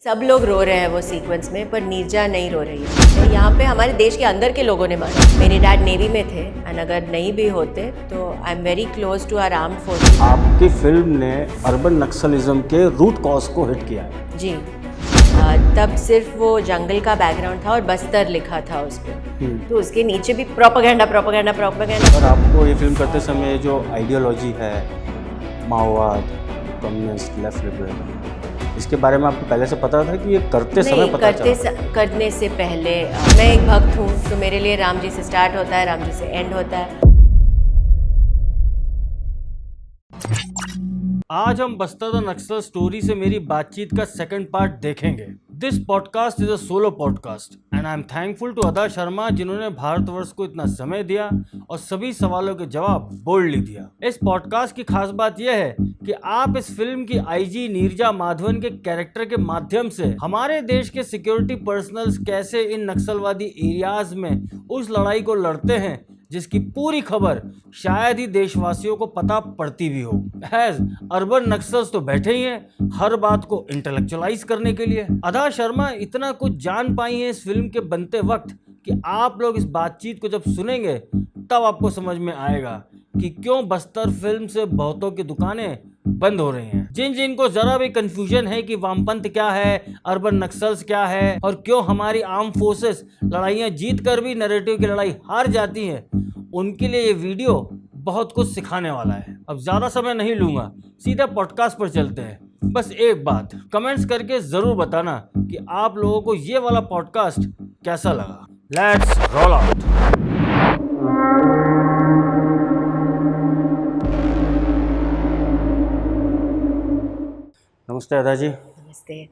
सब लोग रो रहे हैं वो सीक्वेंस में, पर नीरजा नहीं रो रही है। यहाँ पे हमारे देश के अंदर के लोगों ने मारा। मेरे डैड नेवी में थे एंड अगर नहीं भी होते तो I am very close to our armed forces. आपकी फिल्म ने अर्बन नक्सलिज्म के रूट कॉज को हिट किया है। जी, तब सिर्फ वो जंगल का बैकग्राउंड था और बस्तर लिखा था उस पर, तो उसके नीचे भी प्रोपेगेंडा प्रोपेगेंडा प्रोपेगेंडा। और आपको ये फिल्म करते समय जो आइडियोलॉजी है, माओवाद, कम्युनिस्ट, लेफ्ट लिबरल, इसके बारे में आपको पहले से पता था कि ये करते समय पता चला? करने से पहले मैं एक भक्त हूँ, तो मेरे लिए राम जी से स्टार्ट होता है, राम जी से एंड होता है। आज हम बस्तर द नक्सल स्टोरी से मेरी बातचीत का सेकंड पार्ट देखेंगे। This podcast is a solo podcast and I am thankful to Adah Sharma जिन्होंने भारतवर्ष को इतना समय दिया और सभी सवालों के जवाब बोल्डली दिया। इस पॉडकास्ट की खास बात यह है कि आप इस फिल्म की आईजी नीरजा माधवन के कैरेक्टर के माध्यम से हमारे देश के सिक्योरिटी पर्सनल्स कैसे इन नक्सलवादी एरियाज में उस लड़ाई को लड़ते हैं जिसकी पूरी खबर शायद ही देशवासियों को पता पड़ती भी हो। एज अर्बन नक्सल्स तो बैठे ही हैं हर बात को इंटेलेक्चुअलाइज करने के लिए। अदा शर्मा इतना कुछ जान पाई हैं इस फिल्म के बनते वक्त कि आप लोग इस बातचीत को जब सुनेंगे तब आपको समझ में आएगा कि क्यों बस्तर फिल्म से बहुतों की दुकानें बंद हो रही हैं। जिन जिन को जरा भी कंफ्यूजन है कि वामपंथ क्या है, अर्बन नक्सल्स क्या है और क्यों हमारी आर्म फोर्सेस लड़ाइयां जीत कर भी नैरेटिव की लड़ाई हार जाती हैं, उनके लिए ये वीडियो बहुत कुछ सिखाने वाला है। अब ज्यादा समय नहीं लूंगा, सीधा पॉडकास्ट पर चलते हैं। बस एक बात कमेंट्स करके जरूर बताना कि आप लोगों को ये वाला पॉडकास्ट कैसा लगा। Let's roll out. नमस्ते अदा जी। नमस्ते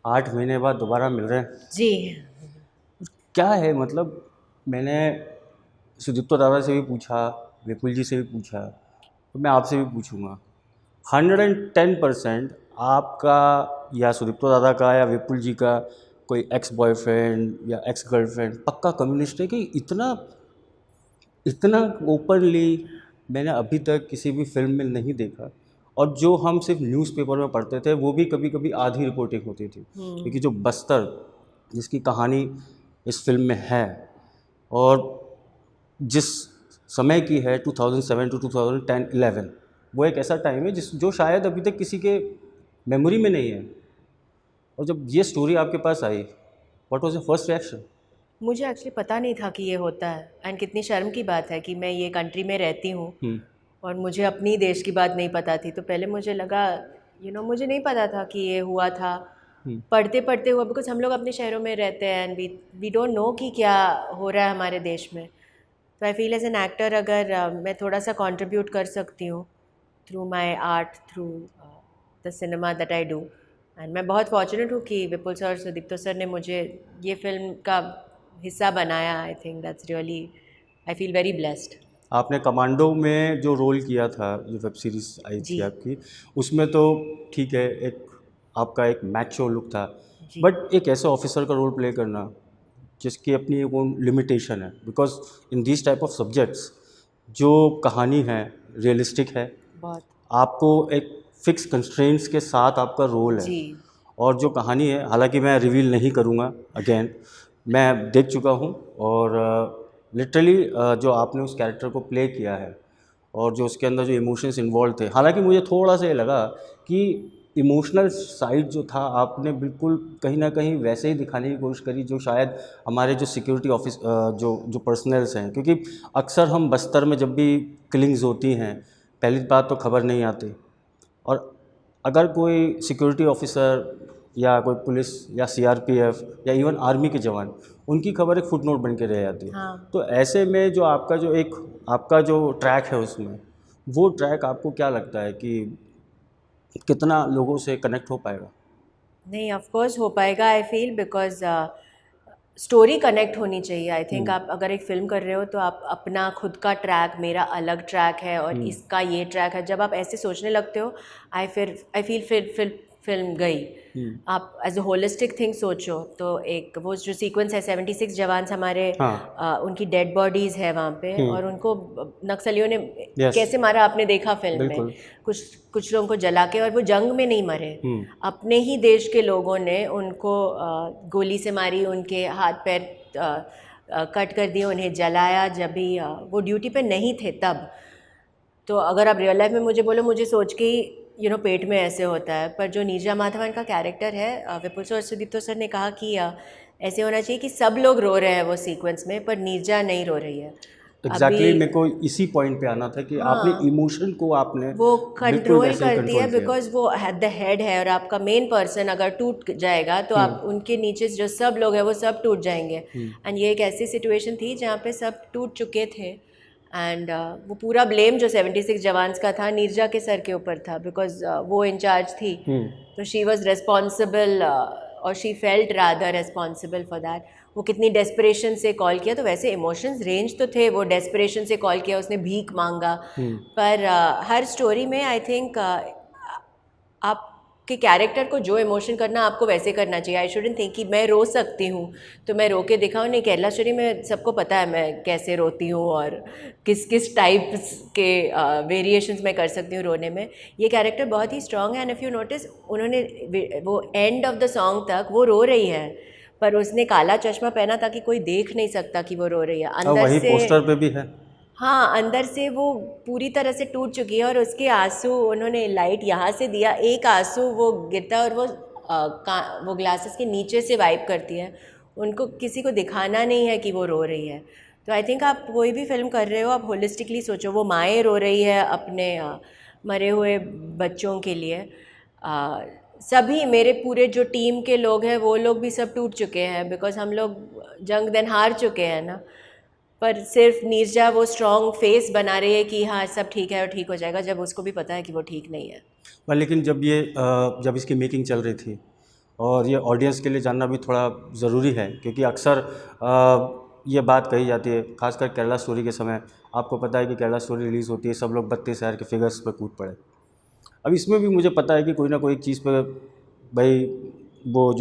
8 महीने बाद दोबारा मिल रहे हैं जी। क्या है मतलब, मैंने सुदीप्तो दादा से भी पूछा, विपुल जी से भी पूछा, तो मैं आपसे भी पूछूंगा। 110% आपका या सुदीप्तो दादा का या विपुल जी का कोई एक्स बॉयफ्रेंड या एक्स गर्लफ्रेंड पक्का कम्युनिस्ट है कि इतना ओपनली मैंने अभी तक किसी भी फिल्म में नहीं देखा। और जो हम सिर्फ न्यूज़पेपर में पढ़ते थे वो भी कभी कभी आधी रिपोर्टिंग होती थी, क्योंकि जो बस्तर जिसकी कहानी इस फिल्म में है और जिस समय की है 2007 टू 2010-11, वो एक ऐसा टाइम है जो शायद अभी तक किसी के मेमोरी में नहीं है। और जब ये स्टोरी आपके पास आई, what was your first reaction? मुझे एक्चुअली पता नहीं था कि ये होता है एंड कितनी शर्म की बात है कि मैं ये कंट्री में रहती हूँ और मुझे अपनी देश की बात नहीं पता थी। तो पहले मुझे लगा मुझे नहीं पता था कि ये हुआ था। पढ़ते पढ़ते हुआ, बिकॉज हम लोग अपने शहरों में रहते हैं एंड वी डोंट नो कि क्या हो रहा है हमारे देश में। तो I feel as an actor अगर मैं थोड़ा सा कंट्रीब्यूट कर सकती हूँ through my art, through the cinema that I do. And मैं बहुत फॉर्चुनेट हूँ कि विपुल सर और सुदीप्तो सर ने मुझे ये फिल्म का हिस्सा बनाया। I think that's really, I feel very blessed. आपने कमांडो में जो रोल किया था, जो वेब सीरीज़ आई थी आपकी, उसमें तो ठीक है, आपका एक मैचो लुक था, बट एक ऐसे ऑफिसर का रोल प्ले करना जिसकी अपनी एक ओन लिमिटेशन है, because in this type of subjects जो कहानी है रियलिस्टिक है, बहुत आपको एक फिक्स कंस्ट्रेंट्स के साथ आपका रोल है। और जो कहानी है, हालांकि मैं रिवील नहीं करूँगा, अगेन मैं देख चुका हूँ और लिटरली जो आपने उस कैरेक्टर को प्ले किया है और जो उसके अंदर जो इमोशंस इन्वॉल्व थे, हालांकि मुझे थोड़ा सा ये लगा कि इमोशनल साइड जो था आपने बिल्कुल कहीं ना कहीं वैसे ही दिखाने की कोशिश करी जो शायद हमारे जो सिक्योरिटी ऑफिस जो पर्सनल्स हैं, क्योंकि अक्सर हम बस्तर में जब भी किलिंग्स होती हैं पहली बात तो खबर नहीं आती, और अगर कोई सिक्योरिटी ऑफिसर या कोई पुलिस या सीआरपीएफ या इवन आर्मी के जवान, उनकी खबर एक फुटनोट बन के रह जाती है। हाँ। तो ऐसे में जो आपका जो ट्रैक है उसमें, वो ट्रैक आपको क्या लगता है कि कितना लोगों से कनेक्ट हो पाएगा? नहीं, ऑफ कोर्स हो पाएगा। I feel because story connect होनी चाहिए। आई थिंक आप अगर एक फ़िल्म कर रहे हो तो आप अपना खुद का ट्रैक, मेरा अलग ट्रैक है और इसका ये ट्रैक है, जब आप ऐसे सोचने लगते हो आई फील फिल्म गई। आप एज अ होलिस्टिक थिंग सोचो तो एक वो जो सीक्वेंस है 76 जवान हमारे, उनकी डेड बॉडीज़ है वहाँ पे, और उनको नक्सलियों ने कैसे मारा आपने देखा फिल्म में। कुछ लोगों को जला के, और वो जंग में नहीं मरे, अपने ही देश के लोगों ने उनको गोली से मारी, उनके हाथ पैर कट कर दिए, उन्हें जलाया जब भी वो ड्यूटी पे नहीं थे तब। तो अगर आप रियल लाइफ में मुझे बोलो, मुझे सोच के ही पेट में ऐसे होता है। पर जो नीरजा माधवन का कैरेक्टर है, विपुल सर और सुदीप्तो सर ने कहा कि ऐसे होना चाहिए कि सब लोग रो रहे हैं वो सीक्वेंस में, पर नीरजा नहीं रो रही है। एग्जैक्टली मेरे को इसी पॉइंट पे आना था कि आपने इमोशन को आपने वो कंट्रोल करती है, बिकॉज वो द हेड है, और आपका मेन पर्सन अगर टूट जाएगा तो आप उनके नीचे जो सब लोग हैं वो सब टूट जाएंगे। एंड ये एक ऐसी सिचुएशन थी जहाँ पे सब टूट चुके थे, एंड वो पूरा ब्लेम जो 76 जवान्स का था नीरजा के सर के ऊपर था, बिकॉज वो इंचार्ज थी। तो शी वॉज रेस्पॉन्सिबल, और she felt rather responsible for that. वो कितनी डेस्परेशन से कॉल किया, तो वैसे इमोशंस रेंज तो थे, वो डेस्परेशन से कॉल किया, उसने भीख मांगा। पर हर स्टोरी में आई थिंक आपके कैरेक्टर को जो इमोशन करना आपको वैसे करना चाहिए। आई शुडंट थिंक कि मैं रो सकती हूँ तो मैं रो के दिखाऊँ। नहीं, केरला स्टोरी में सबको पता है मैं कैसे रोती हूँ और किस किस टाइप्स के वेरिएशंस मैं कर सकती हूँ रोने में। ये कैरेक्टर बहुत ही स्ट्रॉन्ग है, एंड इफ़ यू नोटिस उन्होंने वो एंड ऑफ द सॉन्ग तक वो रो रही है, पर उसने काला चश्मा पहना ताकि कोई देख नहीं सकता कि वो रो रही है। अंदर वही से पोस्टर पे भी है। हाँ, अंदर से वो पूरी तरह से टूट चुकी है, और उसके आंसू उन्होंने लाइट यहाँ से दिया, एक आंसू वो गिरता है और वो ग्लासेस के नीचे से वाइप करती है। उनको किसी को दिखाना नहीं है कि वो रो रही है। तो आई थिंक आप कोई भी फिल्म कर रहे हो, आप होलिस्टिकली सोचो। वो माएँ रो रही है अपने मरे हुए बच्चों के लिए। सभी मेरे पूरे जो टीम के लोग हैं वो लोग भी सब टूट चुके हैं, बिकॉज हम लोग जंग दिन हार चुके हैं ना। पर सिर्फ नीरजा वो स्ट्रॉन्ग फेस बना रही है कि हाँ सब ठीक है और ठीक हो जाएगा, जब उसको भी पता है कि वो ठीक नहीं है। लेकिन जब इसकी मेकिंग चल रही थी, और ये ऑडियंस के लिए जानना भी थोड़ा ज़रूरी है, क्योंकि अक्सर ये बात कही जाती है, खासकर केरला स्टोरी के समय। आपको पता है कि केरला स्टोरी रिलीज़ होती है, सब लोग 32 शहर के फिगर्स पर कूद पड़े। अब इसमें भी मुझे पता है कि कोई ना कोई चीज़ पर भाई, वो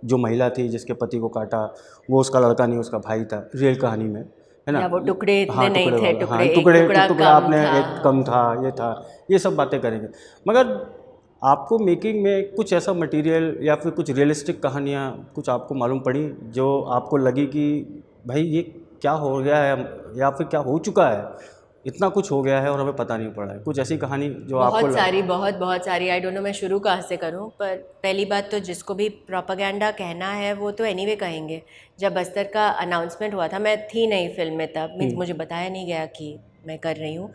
जो महिला थी जिसके पति को काटा, वो उसका लड़का नहीं, उसका भाई था रियल कहानी में, है ना। वो टुकड़े इतने नहीं थे, टुकड़ा आपने एक कम था, ये था, ये सब बातें करेंगे। मगर आपको मेकिंग में कुछ ऐसा मटेरियल या फिर कुछ रियलिस्टिक कहानियाँ कुछ आपको मालूम पड़ी जो आपको लगी कि भाई ये क्या हो गया है, या फिर क्या हो चुका है, इतना कुछ हो गया है और हमें पता नहीं पड़ा है? कुछ ऐसी कहानी जो आपको बहुत सारी आई डोंट नो मैं शुरू कहाँ से करूँ। पर पहली बात तो जिसको भी प्रोपेगेंडा कहना है वो तो एनीवे कहेंगे। जब बस्तर का अनाउंसमेंट हुआ था, मैं थी नहीं फिल्म में तब, मीन्स मुझे बताया नहीं गया कि मैं कर रही हूँ।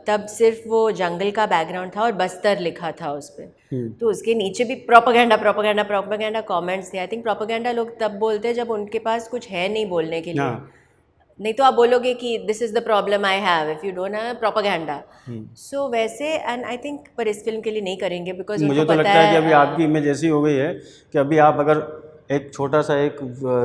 तब सिर्फ वो जंगल का बैकग्राउंड था और बस्तर लिखा था उस पर। तो उसके नीचे भी प्रोपेगेंडा कमेंट्स थे। आई थिंक प्रोपेगेंडा लोग तब बोलते हैं जब उनके पास कुछ है नहीं बोलने के लिए। नहीं तो आप बोलोगे कि this is the problem I have, if you don't have propaganda. So वैसे, एंड आई थिंक पर इस फिल्म के लिए नहीं करेंगे, बिकॉज मुझे तो लगता है कि अभी आपकी इमेज ऐसी हो गई है कि अभी आप अगर एक छोटा सा एक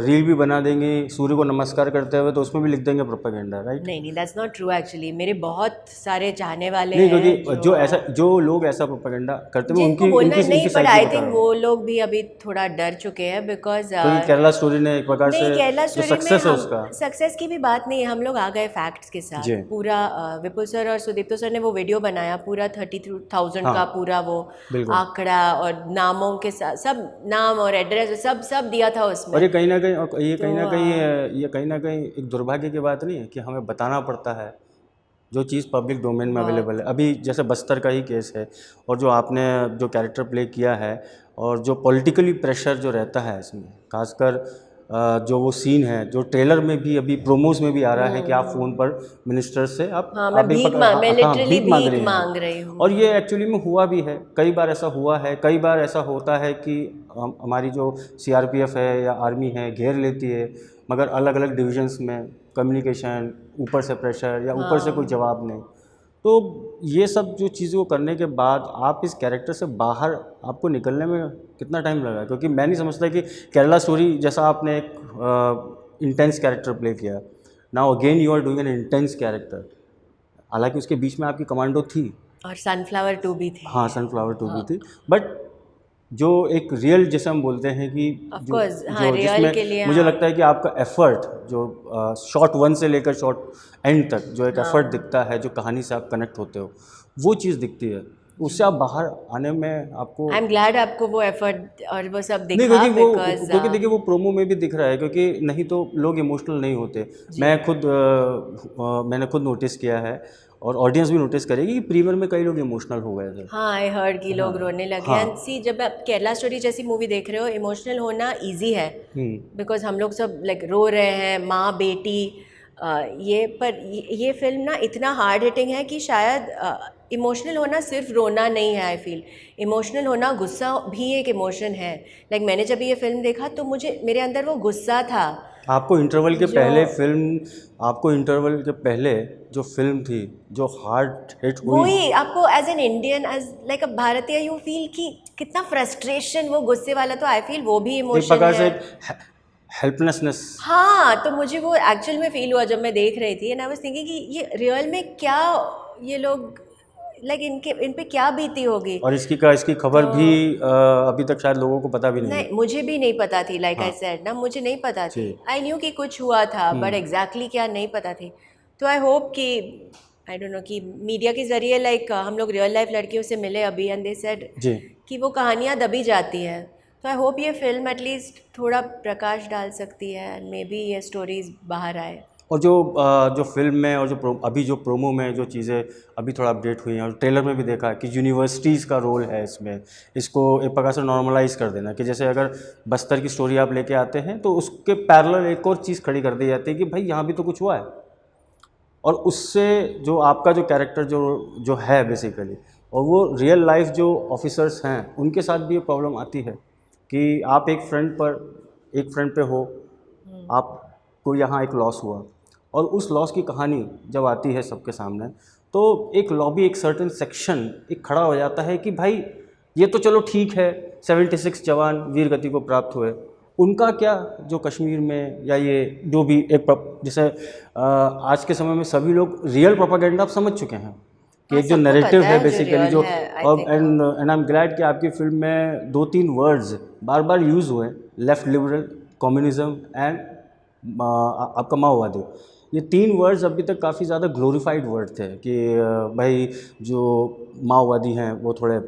रील भी बना देंगे सूर्य को नमस्कार करते हुए, तो उसमें भी लिख देंगे प्रोपेगेंडा, राइट? नहीं, दैट्स नॉट ट्रू एक्चुअली। मेरे बहुत सारे चाहने वाले नहीं, क्योंकि जो लोग ऐसा प्रोपेगेंडा करते हैं उनकी नहीं, पर आई थिंक वो लोग भी अभी थोड़ा डर चुके हैं, बिकॉज केरला स्टोरी ने एक प्रकार से सक्सेस है उसका, सक्सेस की भी बात नहीं है। हम लोग आ गए फैक्ट्स के साथ। पूरा विपुल सर और सुदीप्तो सर ने वो वीडियो बनाया, पूरा 32,000 का पूरा वो आंकड़ा और नामों के साथ, सब नाम और एड्रेस सब दिया था उसमें। और ये कहीं ना कहीं एक दुर्भाग्य की बात नहीं है कि हमें बताना पड़ता है जो चीज़ पब्लिक डोमेन में अवेलेबल है। अभी जैसे बस्तर का ही केस है, और जो आपने जो कैरेक्टर प्ले किया है, और जो पॉलिटिकली प्रेशर जो रहता है इसमें, खासकर जो वो सीन है जो ट्रेलर में भी, अभी प्रोमोज में भी आ रहा है कि आप फ़ोन पर मिनिस्टर से मैं भीख मांग रही हूँ। और ये एक्चुअली में हुआ भी है, कई बार ऐसा हुआ है। कई बार ऐसा होता है कि हमारी जो CRPF है या आर्मी है घेर लेती है, मगर अलग अलग डिविजन्स में कम्युनिकेशन, ऊपर से प्रेशर या ऊपर से कोई जवाब नहीं। तो ये सब जो चीज़ों को करने के बाद आप इस कैरेक्टर से बाहर आपको निकलने में कितना टाइम लगा? क्योंकि मैं नहीं समझता कि केरला स्टोरी जैसा आपने एक इंटेंस कैरेक्टर प्ले किया, now again you are doing an intense character. हालांकि उसके बीच में आपकी कमांडो थी, और सनफ्लावर 2 भी थी। हाँ, सनफ्लावर 2 भी थी, बट जो एक रियल जिसे हम बोलते हैं कि ऑफ जो कोर्स हाँ, जो रियल जिसमें के लिए मुझे हाँ। लगता है कि आपका एफर्ट जो शॉट 1 से लेकर शॉट एंड तक जो एक एफर्ट दिखता है, जो कहानी से आप कनेक्ट होते हो, वो चीज़ दिखती है। उससे आप बाहर आने में आपको आई एम ग्लैड आपको वो एफर्ट और वो सब नहीं, दिखा, क्योंकि बिकॉज देखिए वो प्रोमो में भी दिख रहा है, क्योंकि नहीं तो लोग इमोशनल नहीं होते। मैंने खुद नोटिस किया है और ऑडियंस भी नोटिस करेगी कि प्रीमियर में कई लोग इमोशनल हो गए थे। हाँ, आई हर्ड कि लोग रोने लगे। हाँ। एंड सी, जब आप केरला स्टोरी जैसी मूवी देख रहे हो, इमोशनल होना इजी है, बिकॉज हम लोग सब लाइक रो रहे हैं, माँ बेटी, ये फिल्म ना इतना हार्ड हिटिंग है कि शायद इमोशनल होना सिर्फ रोना नहीं है। आई फील इमोशनल होना, गुस्सा भी एक इमोशन है। लाइक मैंने जब ये फिल्म देखा तो मुझे मेरे अंदर वो गुस्सा था। आपको इंटरवल के पहले जो फिल्म थी, जो हार्ड हिट हुई, वही आपको as an Indian, as like a भारतीय, यू फील कि कितना फ्रस्ट्रेशन, वो गुस्से वाला, तो आई फील वो भी एक इमोशन प्रकार से है। हेल्पलेसनेस। हाँ, तो मुझे वो एक्चुअल में फील हुआ जब मैं देख रही थी। एंड आई वाज थिंकिंग कि ये रियल में क्या, ये लोग लाइक इन पे क्या बीती होगी। और इसकी खबर तो भी अभी तक शायद लोगों को पता भी नहीं है। नहीं, मुझे भी नहीं पता थी। लाइक आई हाँ सेड ना, मुझे नहीं पता थी। जी। आई न्यू कि कुछ हुआ था, बट एग्जैक्टली क्या नहीं पता थी। तो आई होप कि, आई डोंट नो, कि मीडिया के जरिए लाइक हम लोग रियल लाइफ लड़कियों से मिले अभी, एंड दे सेड जी। कि वो कहानियाँ दबी जाती है। तो आई होप ये फिल्म एटलीस्ट थोड़ा प्रकाश डाल सकती है, एंड मे बी ये स्टोरीज बाहर आए। और जो फिल्म में और अभी जो प्रोमो में जो चीज़ें अभी थोड़ा अपडेट हुई हैं, और ट्रेलर में भी देखा कि यूनिवर्सिटीज़ का रोल है इसमें, इसको एक प्रकार से नॉर्मलाइज कर देना, कि जैसे अगर बस्तर की स्टोरी आप लेके आते हैं तो उसके पैरेलल एक और चीज़ खड़ी कर दी जाती है कि भाई यहाँ भी तो कुछ हुआ है, और उससे जो आपका जो कैरेक्टर जो है बेसिकली, और वो रियल लाइफ जो ऑफिसर्स हैं उनके साथ भी ये प्रॉब्लम आती है कि आप एक फ्रंट पे हो, आपको यहाँ एक लॉस हुआ, और उस लॉस की कहानी जब आती है सबके सामने, तो एक लॉबी, एक सर्टेन सेक्शन एक खड़ा हो जाता है कि भाई ये तो चलो ठीक है, 76 जवान वीर गति को प्राप्त हुए, उनका क्या जो कश्मीर में, या ये जो भी जैसे आज के समय में सभी लोग रियल प्रोपेगेंडा आप समझ चुके हैं कि एक जो नैरेटिव है बेसिकली, जो और एंड आई एम ग्लैड कि आपकी फिल्म में 2-3 वर्ड्स बार बार यूज़ हुए, लेफ्ट लिबरल, कम्युनिज्म एंड आपका माओवादी। ये 3 वर्ड्स अभी तक काफ़ी ज़्यादा ग्लोरीफाइड वर्ड थे कि भाई जो माओवादी हैं वो थोड़े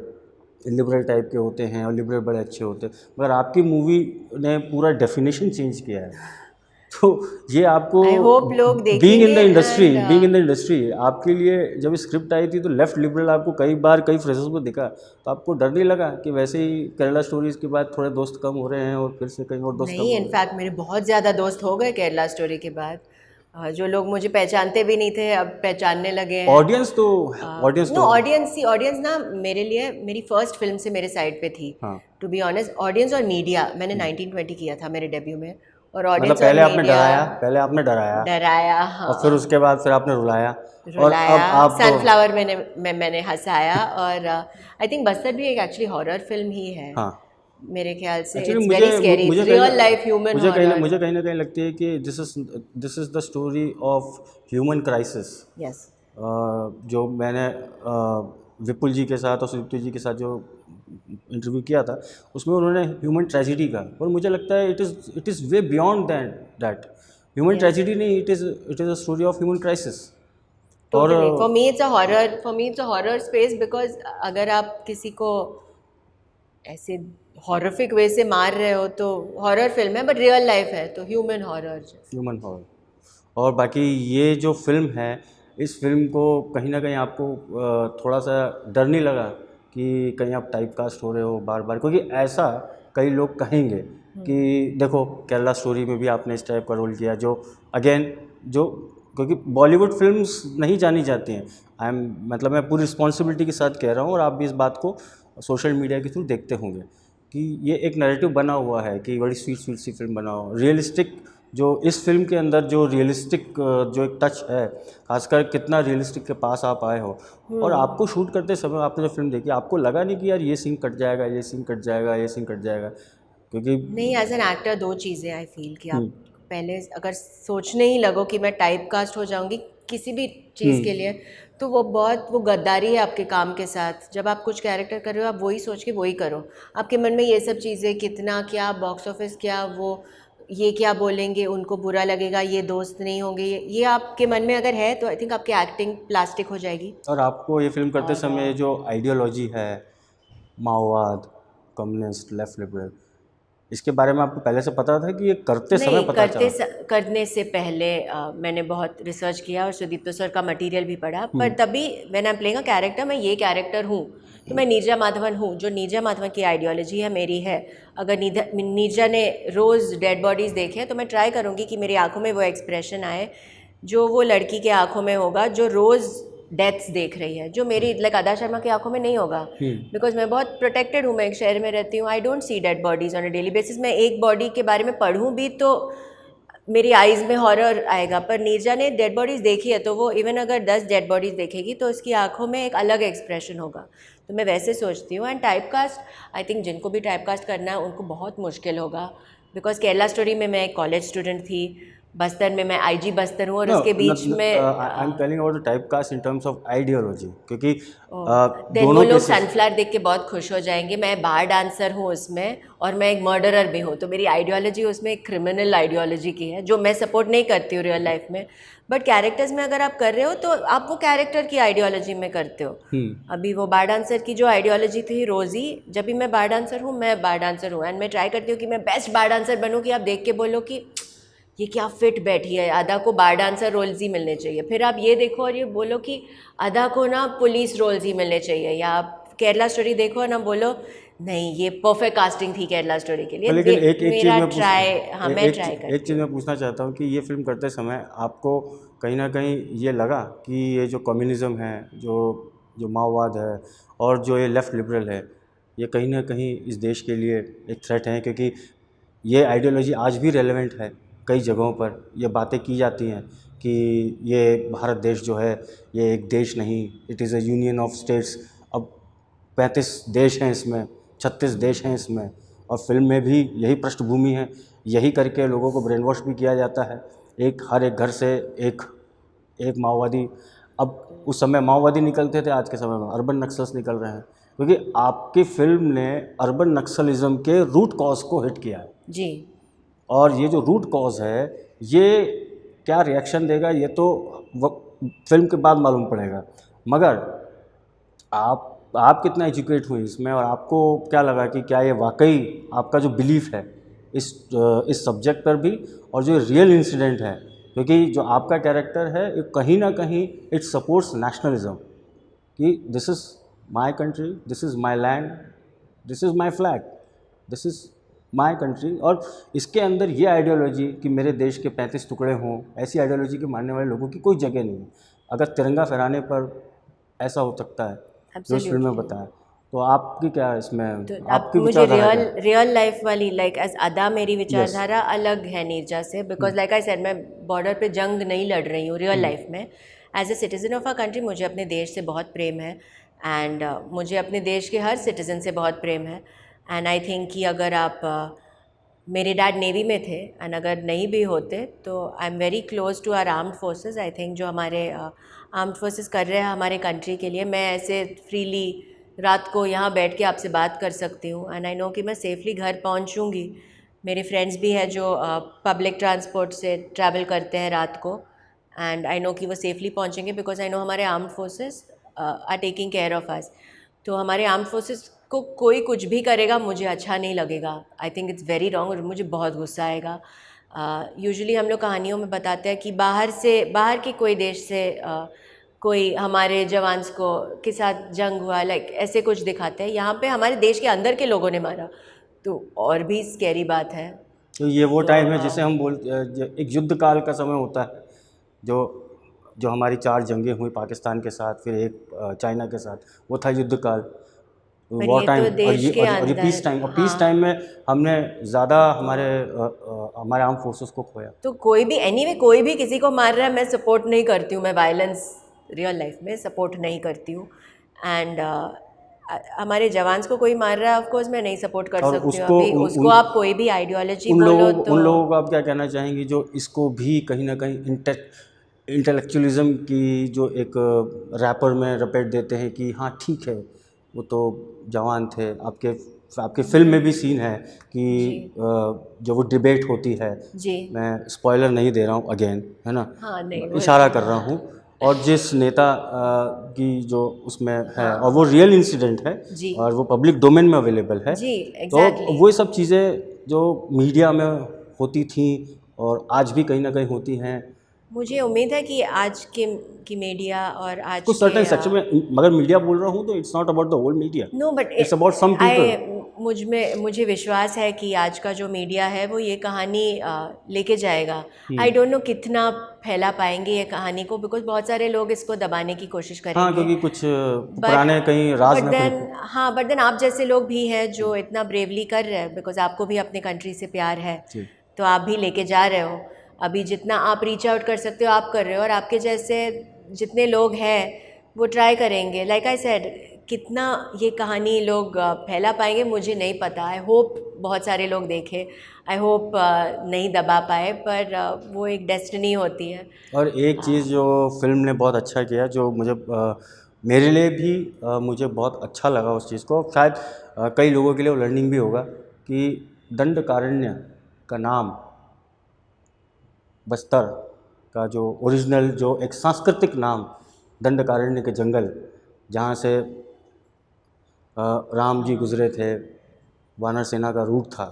लिबरल टाइप के होते हैं और लिबरल बड़े अच्छे होते हैं, मगर आपकी मूवी ने पूरा डेफिनेशन चेंज किया है। तो ये आपको आई होप लोग बीइंग देखेंगे। इन द इंडस्ट्री आपके लिए जब स्क्रिप्ट आई थी तो लेफ्ट लिबरल आपको कई फ्रेजेस में दिखा, तो आपको डर नहीं लगा कि वैसे ही केरला स्टोरीज के बाद थोड़े दोस्त कम हो रहे हैं और फिर से कहीं और दोस्त नहीं, इनफैक्ट मेरे बहुत ज़्यादा दोस्त हो गए केरला स्टोरी के बाद। जो लोग मुझे पहचानते भी नहीं थे अब पहचानने लगे हैं। ऑडियंस ऑडियंस ना मेरे लिए, मेरी फर्स्ट फिल्म से मेरे साइड पे थी, टू बी ऑनेस्ट। ऑडियंस और मीडिया, मैंने 1920 किया था मेरे डेब्यू में, और ऑडियंस मतलब पहले और आपने डराया डराया, हाँ, और फिर उसके बाद फिर आपने रुलाया और अब आप सनफ्लावर मैंने हंसाया, और आई थिंक बस्तर भी एक एक्चुअली हॉरर फिल्म ही है। हाँ, मेरे ख्याल से actually it's very scary, real life human horror. मुझे कहीं ना कहीं लगती है कि this is the story of human crisis. Yes, जो मैंने विपुल जी के साथ और सुदीप्ति जी के साथ जो इंटरव्यू किया था उसमें उन्होंने ह्यूमन ट्रेजिडी का, और मुझे लगता है it is way beyond that human tragedy नहीं, it is a story of human crisis. और for me it's a horror space, because अगर आप किसी को ऐसे हॉररिफिक वे से मार रहे हो तो हॉरर फिल्म है, बट रियल लाइफ है तो ह्यूमन हॉरर। और बाकी ये जो फिल्म है, इस फिल्म को कहीं ना कहीं आपको थोड़ा सा डर नहीं लगा कि कहीं आप टाइप कास्ट हो रहे हो बार बार, क्योंकि ऐसा कई लोग कहेंगे कि देखो केरला स्टोरी में भी आपने इस टाइप का रोल किया, जो अगेन क्योंकि बॉलीवुड फिल्म्स नहीं जानी जाती हैं, मतलब मैं पूरी रिस्पॉन्सिबिलिटी के साथ कह रहा हूँ, और आप भी इस बात को सोशल मीडिया के थ्रू देखते होंगे कि ये एक नैरेटिव बना हुआ है कि बड़ी स्वीट सी फिल्म बनाओ, रियलिस्टिक, जो इस फिल्म के अंदर जो रियलिस्टिक जो एक टच है, खासकर कितना रियलिस्टिक के पास आप आए हो, और आपको शूट करते समय आपने जो फिल्म देखी आपको लगा नहीं कि यार ये सीन कट जाएगा, ये सीन कट जाएगा, ये सीन कट जाएगा, क्योंकि नहीं, एज एन एक्टर 2 चीज़ें आई फील कि आप पहले अगर सोचने ही लगो कि मैं टाइप कास्ट हो जाऊंगी, किसी भी चीज़ के लिए, तो वो गद्दारी है आपके काम के साथ। जब आप कुछ कैरेक्टर कर रहे हो, आप वही सोच के वही करो। आपके मन में ये सब चीज़ें, कितना क्या बॉक्स ऑफिस, क्या वो ये क्या बोलेंगे, उनको बुरा लगेगा, ये दोस्त नहीं होंगे, ये आपके मन में अगर है तो आई थिंक आपकी एक्टिंग प्लास्टिक हो जाएगी। और आपको ये फिल्म करते समय जो आइडियोलॉजी है, माओवाद, कम्युनिस्ट, लेफ्ट लिबरल, इसके बारे में आपको पहले से पता था कि ये करते समय पता चला? करने से पहले मैंने बहुत रिसर्च किया और सुदीप्तो सर का मटेरियल भी पढ़ा, पर तभी when I am playing a character, मैं ये कैरेक्टर हूँ तो मैं नीरजा माधवन हूँ। जो नीरजा माधवन की आइडियोलॉजी है मेरी है। अगर नीरजा ने रोज़ डेड बॉडीज़ देखे तो मैं ट्राई करूँगी कि मेरी आंखों में वो एक्सप्रेशन आए जो वो लड़की के आंखों में होगा जो रोज़ डेथ्स देख रही है, जो मेरी लाइक अदा शर्मा की आंखों में नहीं होगा, बिकॉज मैं बहुत प्रोटेक्टेड हूँ, मैं एक शहर में रहती हूँ, I don't see dead bodies on a daily basis. मैं एक बॉडी के बारे में पढ़ूँ भी तो मेरी आइज़ में हॉरर आएगा, पर नीरजा ने डेड बॉडीज़ देखी है तो वो इवन अगर 10 डेड बॉडीज़ देखेगी तो उसकी आंखों में एक अलग एक्सप्रेशन होगा। तो मैं वैसे सोचती हूँ। And type cast, I think जिनको भी टाइप कास्ट करना है उनको बहुत मुश्किल होगा, बिकॉज केरला स्टोरी में मैं एक कॉलेज स्टूडेंट थी, बस्तर में मैं आईजी बस्तर हूँ, और उसके बीच में I am telling about the type cast in terms of ideology, क्योंकि देन वो लोग सनफ्लावर देख के बहुत खुश हो जाएंगे। मैं बार डांसर हूँ उसमें, और मैं एक मर्डरर भी हूँ, तो मेरी आइडियोलॉजी उसमें एक क्रिमिनल आइडियोलॉजी की है जो मैं सपोर्ट नहीं करती हूँ रियल लाइफ में। बट कैरेक्टर्स में अगर आप कर रहे हो तो आप वो कैरेक्टर की आइडियोलॉजी में करते हो। अभी वो बार डांसर की जो आइडियोलॉजी थी रोज़ी, जब भी मैं बार डांसर हूँ, मैं बार डांसर हूँ एंड मैं ट्राई करती हूँ कि मैं बेस्ट बार डांसर बनूँ, कि आप देख के बोलो कि ये क्या फिट बैठी है, अदा को बार डांसर रोल्स ही मिलने चाहिए। फिर आप ये देखो और ये बोलो कि अदा को ना पुलिस रोल्स ही मिलने चाहिए। या आप केरला स्टोरी देखो ना बोलो नहीं ये परफेक्ट कास्टिंग थी केरला स्टोरी के लिए। लेकिन एक चीज़ मैं एक चीज़ मैं पूछना चाहता हूँ कि ये फिल्म करते समय आपको कहीं ना कहीं ये लगा कि ये जो कम्युनिज़्म है, जो माओवाद है और जो ये लेफ़्ट लिबरल है, ये कहीं ना कहीं इस देश के लिए एक थ्रेट है? क्योंकि ये आइडियोलॉजी आज भी रेलेवेंट है, कई जगहों पर ये बातें की जाती हैं कि ये भारत देश जो है ये एक देश नहीं, it is a union of states. अब 35 देश हैं इसमें, 36 देश हैं इसमें, और फिल्म में भी यही पृष्ठभूमि है, यही करके लोगों को ब्रेन वॉश भी किया जाता है। हर एक घर से एक माओवादी, अब उस समय माओवादी निकलते थे, आज के समय में अर्बन नक्सल्स निकल रहे हैं, क्योंकि आपकी फिल्म ने अर्बन नक्सलिज्म के रूट कॉज को हिट किया है जी। और ये जो रूट कॉज है ये क्या रिएक्शन देगा ये तो फिल्म के बाद मालूम पड़ेगा, मगर आप कितना एजुकेट हुए इसमें, और आपको क्या लगा कि क्या ये वाकई आपका जो बिलीफ है इस सब्जेक्ट पर भी, और जो रियल इंसिडेंट है, क्योंकि जो आपका कैरेक्टर है ये कहीं ना कहीं इट सपोर्ट्स नेशनलिज्म कि this is my country, this is my land, this is my flag, this is my country. और इसके अंदर ये आइडियोलॉजी कि मेरे देश के 35 टुकड़े हों, ऐसी आइडियोलॉजी के मानने वाले लोगों की कोई जगह नहीं है। अगर तिरंगा फहराने पर ऐसा हो सकता है जो इस फिल्म में बताया, तो आपकी क्या इसमें तो आपकी मुझे रियल लाइफ वाली लाइक एज अदा मेरी विचारधारा अलग है नीरजा से, बिकॉज लाइक आई सेड मैं बॉर्डर पे जंग नहीं लड़ रही हूँ रियल लाइफ में। As a citizen of a country मुझे अपने देश से बहुत प्रेम है, एंड मुझे अपने देश के हर सिटीज़न से बहुत प्रेम है। एंड आई थिंक कि अगर आप मेरे डैड नेवी में थे, एंड अगर नहीं भी होते तो I am very close to our armed forces. I think जो हमारे आर्म्ड फोर्सेस कर रहे हैं हमारे कंट्री के लिए, मैं ऐसे फ्रीली रात को यहाँ बैठ के आपसे बात कर सकती हूँ, एंड आई नो कि मैं सेफली घर पहुँचूँगी। मेरे फ्रेंड्स भी हैं जो पब्लिक ट्रांसपोर्ट से ट्रैवल करते हैं रात को, एंड आई नो कि वो सेफली पहुँचेंगे, बिकॉज आई नो हमारे armed forces are taking care of us. तो हमारे आर्म्ड फोर्सेस को कोई कुछ भी करेगा मुझे अच्छा नहीं लगेगा, I think it's very wrong, और मुझे बहुत गुस्सा आएगा। यूजुअली हम लोग कहानियों में बताते हैं कि बाहर के कोई देश से कोई हमारे जवान को के साथ जंग हुआ, लाइक ऐसे कुछ दिखाते हैं। यहाँ पे हमारे देश के अंदर के लोगों ने मारा, तो और भी स्कैरी बात है। तो ये वो टाइम है जिसे हम बोलते, एक युद्ध काल का समय होता है, जो हमारी 4 जंगें हुई पाकिस्तान के साथ, फिर एक चाइना के साथ, वो था युद्ध काल, वॉर टाइम, और ये पीस टाइम। और पीस टाइम में हमने ज़्यादा हमारे आर्म फोर्सेस को खोया। तो कोई भी एनीवे कोई भी किसी को मार रहा है, मैं सपोर्ट नहीं करती हूँ, मैं वायलेंस रियल लाइफ में सपोर्ट नहीं करती हूँ। एंड हमारे जवान्स को कोई मार रहा है, ऑफ कोर्स मैं नहीं सपोर्ट कर सकती हूँ। अभी उसको आप कोई भी आइडियोलॉजी बोलो तो उन लोगों को आप क्या कहना चाहेंगी जो इसको भी कहीं ना कहीं इंटेलेक्चुअलिज़म की जो एक रैपर में रपेट देते हैं कि हाँ ठीक है, वो तो जवान थे। आपके फिल्म में भी सीन है कि जो वो डिबेट होती है, जी मैं स्पॉइलर नहीं दे रहा हूँ अगेन, है ना, हाँ नहीं इशारा कर रहा हूँ। और जिस नेता की जो उसमें है, और वो रियल इंसिडेंट है जी और वो पब्लिक डोमेन में अवेलेबल है। जी तो एग्जैक्टली वो सब चीज़ें जो मीडिया में होती थी और आज भी कहीं ना कहीं होती हैं, मुझे उम्मीद है कि आज की मीडिया और आज कुछ सर्टेन के सेक्शन में, मगर मीडिया बोल रहा हूँ तो it's not about the whole media, no but it's about some people. मुझे विश्वास है कि आज का जो मीडिया है वो ये कहानी लेके जाएगा। आई डोंट नो कितना फैला पाएंगे ये कहानी को, बिकॉज बहुत सारे लोग इसको दबाने की कोशिश हाँ, करेंगे। क्योंकि कुछ पुराने कहीं राज न खुल। हाँ बट देन आप जैसे लोग भी हैं जो इतना ब्रेवली कर रहे हैं, बिकॉज आपको भी अपने कंट्री से प्यार है, जी। तो आप भी लेके जा रहे हो। अभी जितना आप रीच आउट कर सकते हो आप कर रहे हो, और आपके जैसे जितने लोग हैं वो ट्राई करेंगे। लाइक आई सेड, कितना ये कहानी लोग फैला पाएंगे मुझे नहीं पता। आई होप बहुत सारे लोग देखें, आई होप नहीं दबा पाए, पर वो एक डेस्टिनी होती है। और एक चीज़ जो फिल्म ने बहुत अच्छा किया, जो मुझे मेरे लिए भी मुझे बहुत अच्छा लगा उस चीज़ को, शायद कई लोगों के लिए वो लर्निंग भी होगा, कि दंडकारण्य का नाम बस्तर का जो ओरिजिनल, जो एक सांस्कृतिक नाम दंडकारण्य के जंगल, जहाँ से राम जी गुजरे थे, वानर सेना का रूट था।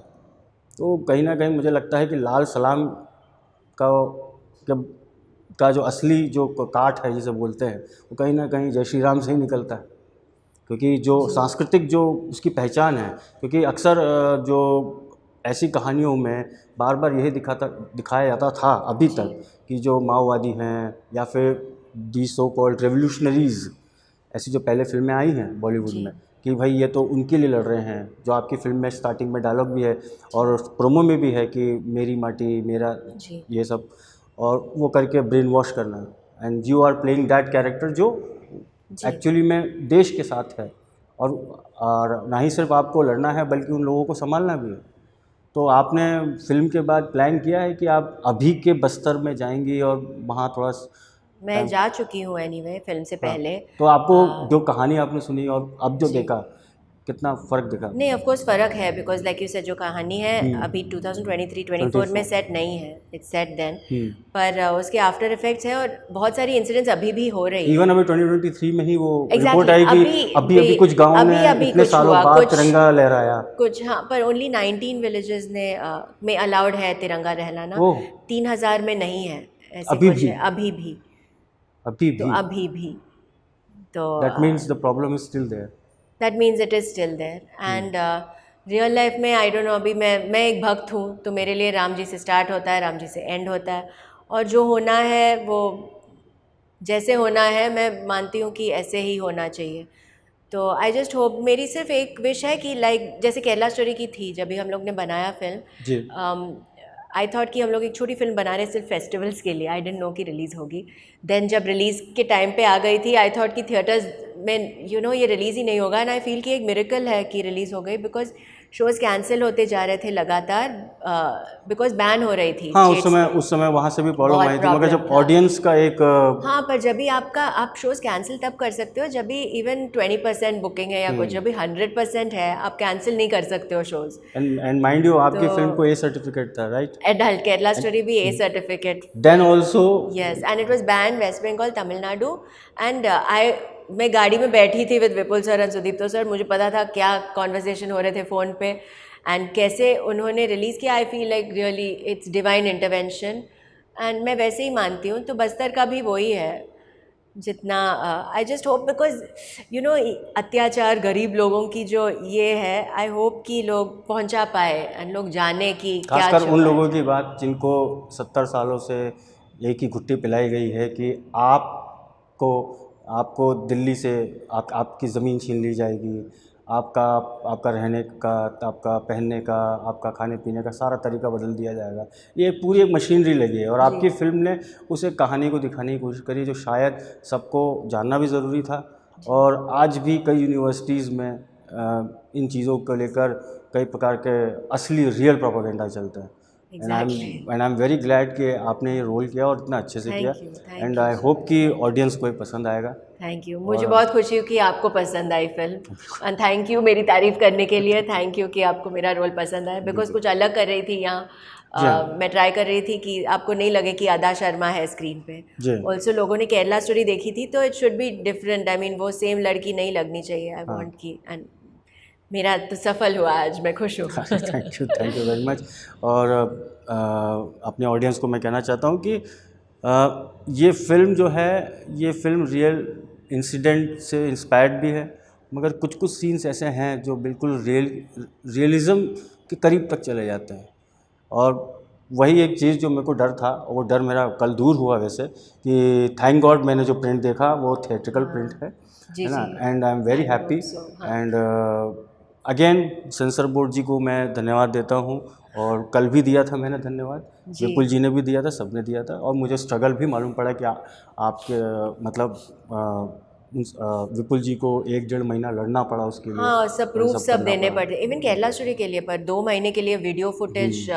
तो कहीं ना कहीं मुझे लगता है कि लाल सलाम का का जो असली जो काट है जिसे बोलते हैं, वो कहीं ना कहीं जय श्री राम से ही निकलता है। क्योंकि जो सांस्कृतिक जो उसकी पहचान है, क्योंकि अक्सर जो ऐसी कहानियों में बार बार यही दिखाया जाता था अभी तक, कि जो माओवादी हैं या फिर दी सो कॉल्ड रेवोल्यूशनरीज़, ऐसी जो पहले फिल्में आई हैं बॉलीवुड में, कि भाई ये तो उनके लिए लड़ रहे हैं। जो आपकी फिल्म में स्टार्टिंग में डायलॉग भी है और प्रोमो में भी है कि मेरी माटी मेरा, ये सब, और वो करके ब्रेन वॉश करना, and you are playing that character जो एक्चुअली में देश के साथ है। और ना ही सिर्फ आपको लड़ना है बल्कि उन लोगों को संभालना भी है। तो आपने फिल्म के बाद प्लान किया है कि आप अभी के बस्तर में जाएंगी और वहाँ थोड़ा मैं जा चुकी हूँ एनीवे फिल्म से पहले। तो आपको जो कहानी आपने सुनी और अब जो देखा, कितना फ़र्क दिखा? नहीं ऑफ कोर्स फ़र्क है, बिकॉज लाइक यू सेड जो कहानी है अभी 2023-24 में सेट नहीं है, इट्स सेट देन, पर उसके आफ्टर इफेक्ट्स है और बहुत सारी इंसिडेंट्स अभी भी हो रही है। इवन अभी 2023 में ही वो रिपोर्ट आई कि अभी कुछ गाँव में इतने सालों बाद तिरंगा लहराया कुछ, हाँ, पर ओनली 19 विलेजेस ने में अलाउड है तिरंगा लहराना, 3000 में नहीं है, ऐसे कुछ है अभी भी। तो that means the problem is still there. That means it is still there. And real life में आई डोंट नो, अभी मैं एक भक्त हूँ, तो मेरे लिए राम जी से स्टार्ट होता है, राम जी से एंड होता है, और जो होना है वो जैसे होना है मैं मानती हूँ कि ऐसे ही होना चाहिए। तो आई जस्ट होप, मेरी सिर्फ एक विश है कि लाइक जैसे केरला स्टोरी की थी, जब भी हम लोग ने बनाया फिल्म, आई थॉट कि हम लोग एक छोटी फिल्म बना रहे हैं सिर्फ फेस्टिवल्स के लिए, आई डेंट नो कि रिलीज़ होगी। देन जब रिलीज़ के टाइम पे आ गई थी, आई थॉट कि थिएटर्स में ये रिलीज़ ही नहीं होगा, एंड आई फील कि एक मिरेकल है कि रिलीज़ हो गई, बिकॉज शोज़ कैंसिल होते जा रहे थे लगातार, बिकॉज बैन हो रही थी। हाँ, उस समय वहाँ से भी प्रॉब्लम आई थी, मगर जब ऑडियंस का एक हाँ, पर जब भी आप शोज़ कैंसिल तब कर सकते हो जब भी इवन 20% बुकिंग है या कुछ, जब भी 100% है आप कैंसिल नहीं कर सकते हो शोज़। एंड माइंड यू, आपकी फिल्म को ए सर्टिफिकेट था, राइट? एडल्ट, केरला स्टोरी भी A certificate. Then also yes, and it was ban West Bengal, Tamil Nadu, and मैं गाड़ी में बैठी थी विद Vipul sir and Sudipto sir, मुझे पता था क्या कॉन्वर्सेशन हो रहे थे फ़ोन पे एंड कैसे उन्होंने रिलीज़ किया। I feel like really it's divine intervention, and मैं वैसे ही मानती हूँ। तो बस्तर का भी वही है, जितना आई जस्ट होप, बिकॉज अत्याचार गरीब लोगों की जो ये है, आई होप कि लोग पहुंचा पाए एंड लोग जाने की क्या, खासकर उन लोगों की बात जिनको 70 सालों से एक ही घुट्टी पिलाई गई है कि आपको दिल्ली से आपकी ज़मीन छीन ली जाएगी, आपका रहने का, आपका पहनने का, आपका खाने पीने का सारा तरीका बदल दिया जाएगा। ये पूरी एक मशीनरी लगी है, और आपकी फिल्म ने उस एक कहानी को दिखाने की कोशिश करी जो शायद सबको जानना भी ज़रूरी था। और आज भी कई यूनिवर्सिटीज़ में इन चीज़ों को लेकर कई प्रकार के असली रियल प्रोपेगेंडा चलते हैं। And I am very glad कि आपने ये रोल किया और इतना अच्छे से किया, एंड आई होप कि ऑडियंस को ये पसंद आएगा। थैंक यू, मुझे बहुत खुशी हुई कि आपको पसंद आई फिल्म, एंड थैंक यू मेरी तारीफ़ करने के लिए। थैंक यू कि आपको मेरा रोल पसंद आया, बिकॉज कुछ अलग कर रही थी यहाँ। मैं ट्राई कर रही थी कि आपको नहीं लगे कि अदा शर्मा है स्क्रीन पे। ऑल्सो लोगों ने केरला स्टोरी देखी थी, तो it should be different. I mean वो सेम लड़की नहीं लगनी चाहिए। आई वांट की, एंड मेरा तो सफल हुआ आज, मैं खुश हूँ। Thank you very much. और अपने ऑडियंस को मैं कहना चाहता हूँ कि ये फिल्म जो है, ये फिल्म रियल इंसिडेंट से इंस्पायर्ड भी है, मगर कुछ कुछ सीन्स ऐसे हैं जो बिल्कुल रियलिज़म के करीब तक चले जाते हैं। और वही एक चीज़ जो मेरे को डर था, वो डर मेरा कल दूर हुआ वैसे, कि थैंक गॉड मैंने जो प्रिंट देखा वो थिएट्रिकल प्रिंट है ना, and I am very happy. And again censor board ji को मैं धन्यवाद देता हूँ, और कल भी दिया था मैंने धन्यवाद, विपुल जी ने भी दिया था, सबने दिया था। और मुझे स्ट्रगल भी मालूम पड़ा कि आपके मतलब विपुल जी को 1-1.5 महीना लड़ना पड़ा उसके लिए। हाँ, सब प्रूफ सब देने पड़ते, इवन केरला स्टोरी के लिए, पर 2 महीने के लिए वीडियो फुटेज,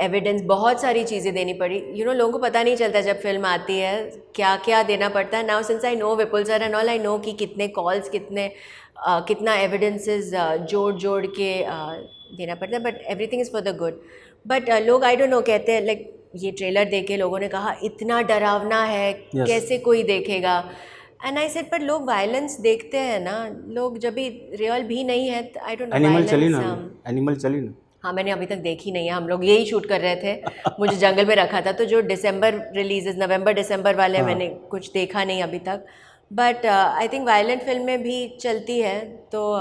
एविडेंस, बहुत सारी चीज़ें देनी पड़ी। लोगों को पता नहीं चलता जब फिल्म आती है क्या क्या देना पड़ता है। Now since I know Vipul sir and all, I know कि कितने कॉल्स, कितना एविडेंसेस जोड़ के देना पड़ता है, but everything is for the good. But लोग आई डोंट नो कहते हैं, लाइक ये ट्रेलर देख के लोगों ने कहा इतना डरावना है, कैसे कोई देखेगा। एंड आई सेड, पर लोग वायलेंस देखते हैं ना, लोग जब भी रियल भी नहीं है, आई डोंट नो। एनिमल चली ना। हाँ, मैंने अभी तक देखी नहीं है, हम लोग यही शूट कर रहे थे, मुझे जंगल में रखा था। तो जो दिसंबर रिलीजेस, नवंबर दिसंबर वाले, मैंने कुछ देखा नहीं अभी तक। बट आई थिंक वायलेंट फिल्में भी चलती है, तो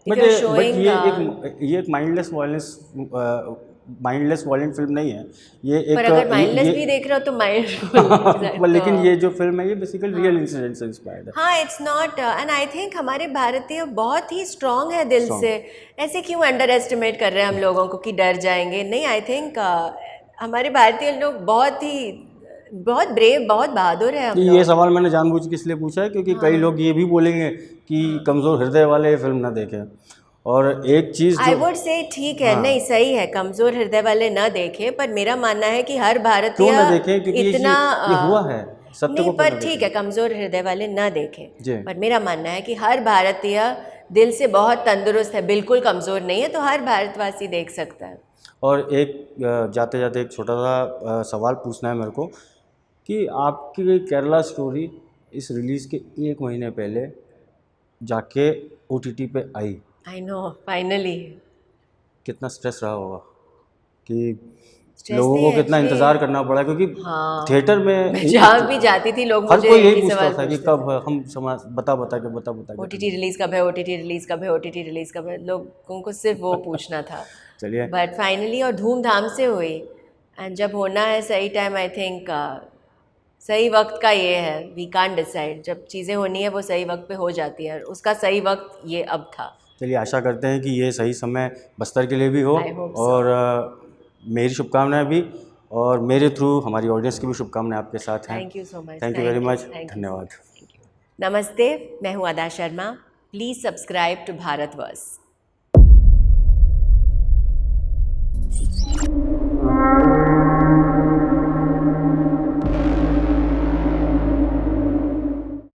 बट ये एक माइंडलेस वायलेंट फिल्म नहीं है ये एक। पर अगर माइंडलेस भी देख रहे हो तो माइंड लेकिन ये जो फिल्म है ये बेसिकली रियल इंसिडेंट से इंस्पायर्ड है। हाँ, it's not, and I think हमारे भारतीय बहुत ही स्ट्रांग है दिल से। ऐसे क्यों अंडर एस्टिमेट कर रहे हैं हम लोगों को कि डर जाएंगे? नहीं, आई थिंक हमारे भारतीय लोग बहुत ब्रेव, बहुत बहादुर है हम लोग। ये सवाल मैंने जानबूझ के इसलिए पूछा है क्योंकि कई लोग ये भी बोलेंगे कि कमज़ोर हृदय वाले ये फिल्म ना देखें। और एक चीज़ आई वुड से ठीक है, नहीं सही है, कमज़ोर हृदय वाले ना देखें, पर मेरा मानना है कि हर भारतीय इतना ये हुआ है सत्य नहीं, पर ठीक है, कमज़ोर हृदय वाले ना देखें, पर मेरा मानना है कि हर भारतीय दिल से बहुत तंदुरुस्त है, बिल्कुल कमज़ोर नहीं है, तो हर भारतवासी देख सकता है। और एक जाते जाते एक छोटा सा सवाल पूछना है मेरे को कि आपकी केरला स्टोरी इस रिलीज़ के 1 महीने पहले जाके OTT पे आई। I know, finally. कितना स्ट्रेस रहा होगा कि लोगों को कितना इंतज़ार करना पड़ा, क्योंकि थिएटर में जहाँ भी जाती थी लोग हर कोई यही पूछता था कि कब हम बता के OTT रिलीज़ कब है, OTT रिलीज़ कब है, OTT रिलीज़ कब है, लोगों को सिर्फ वो पूछना था। चलिए, बट फाइनली और धूमधाम से हुई, एंड जब होना है सही टाइम, आई थिंक सही वक्त का ये है, वी कांट डिसाइड, जब चीज़ें होनी है वो सही वक्त पे हो जाती है, उसका सही वक्त ये अब था। चलिए, आशा करते हैं कि ये सही समय बस्तर के लिए भी हो, और मेरी शुभकामनाएं भी, और मेरे थ्रू हमारी ऑडियंस की भी शुभकामनाएं आपके साथ हैं। Thank you so much. Thank you very much. धन्यवाद। नमस्ते, मैं हूँ Adah Sharma. Please subscribe to भारतवर्स।